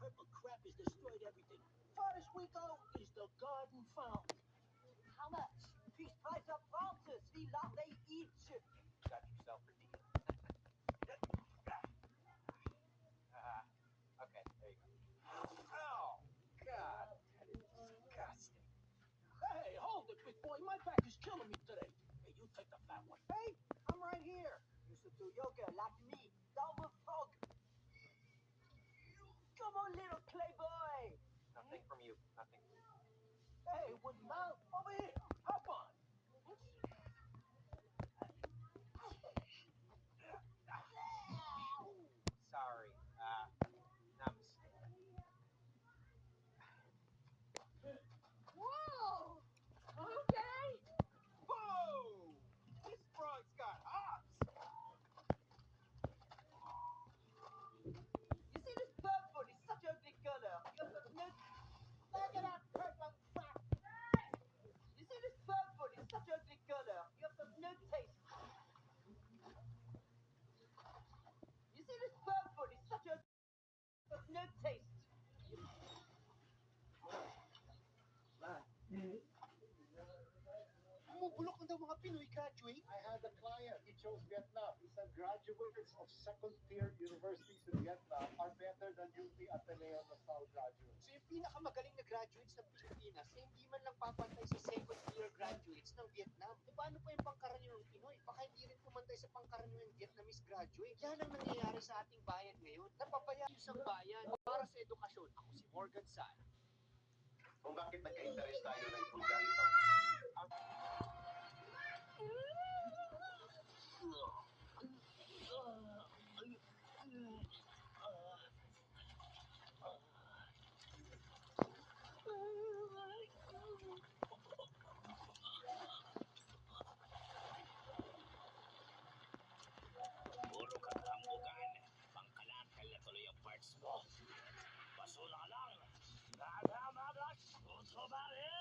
purple crap has destroyed everything. Farthest we go is the garden found. How much? Fish price up Francis, we love they each. Got yourself a deal. Okay, there you go. Oh, God, that is disgusting. Hey, hold it, big boy. My back is killing me today. Hey, you take the fat one. Hey, I'm right here. Used to do yoga like me. Double frog. Come on, little clay boy. Nothing from you. Nothing from you. Hey, would now over here. Hop on. Sorry. Namaste. Whoa! Okay. Whoa! This frog's got hops. You see this purple is such a ugly color. You have no. Look at that purple fuck. You see this purple is such a ugly color. You have no taste. You see this purple is such a no taste. Bumubulok na daw mga Pinoy graduate. I had a client. He chose Vietnam. He said graduates of second-tier universities in Vietnam are better than UP Ateneo LaSalle graduates. So yung pinakamagaling na graduates ng Pilipinas, eh, hindi man lang papantay sa second-year graduates ng Vietnam. E paano pa yung pangkaraniwang Pinoy? Baka hindi rin pumantay sa pangkaraniwang Vietnamese graduate. Yan ang nangyayari sa ating bayan ngayon. Napabayaan yung isang bayan para sa edukasyon. Ako si Morgan San. Kung bakit nagka-interest tayo ng vulgarito? Puro katambukan. Pangkalakal na tuloy ang parts mo. Basura ka lang. Nagamagas. Puto ba rin?